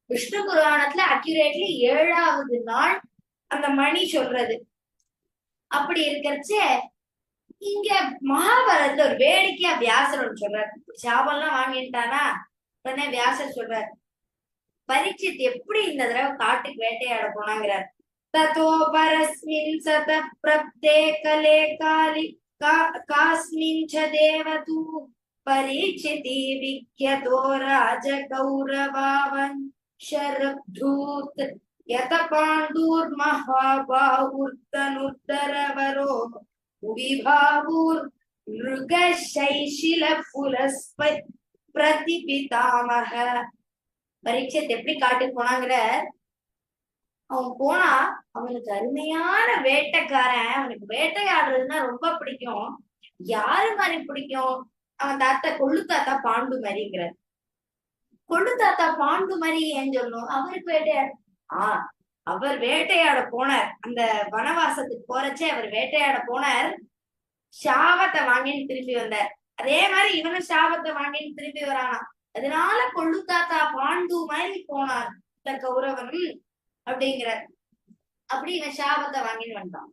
விஷ்ணு புராணத்துல அக்யூரேட்லி 7வது நாள் அந்த மணி சொல்றது. அப்படி இருக்கிறச்சே இங்க மகாபாரதத்துல ஒரு வேடிக்கையா வியாசர் ஒன்று சொல்றாரு. சாபம்லாம் வாங்கிட்டானா உடனே வியாசர் சொல்றாரு, பரீட்சித் எப்படி இந்த தடவை காட்டுக்கு வேட்டையாட போனாங்கிறார். ததோ பரஸ்மின் சத பிரப்தே கலே காலி காஸ்மின் ச தேவதூ பரீட்சிதி விக்யதோ ராஜ கௌரவாவன் ஷரப்தூத் யத பாண்டூர் மகாபாஹுர்தனுர்தரவரோ விபாவூர் மிருகசைஷில புலஸ்ப பிரதிபிதாமக. பரீட்சை எப்படி காட்டுக்கு போனாங்கிற, அவன் போனா அவனுக்கு அருமையான வேட்டைக்காரன், அவனுக்கு வேட்டையாடுறதுன்னா ரொம்ப பிடிக்கும். யாரு மாதிரி பிடிக்கும்? அவன் தாத்தா கொள்ளு தாத்தா பாண்டு மாதிரிங்கிற. கொள்ளு தாத்தா பாண்டு மாதிரி ஏன் சொல்லணும்? அவருக்கு வேட்டையாட அவர் வேட்டையாட போனார். அந்த வனவாசத்துக்கு போறச்சே அவர் வேட்டையாட போனார். சாபத்தை வாங்கின்னு திரும்பி வந்தார். அதே மாதிரி இவனும் சாபத்தை வாங்கின்னு திரும்பி வரானா. அதனால கொள்ளு தாத்தா பாண்டு மாதிரி போனார் இந்த கௌரவன் அப்படிங்கிற. அப்படி இவன் சாபத்தை வாங்கின்னு வந்தான்.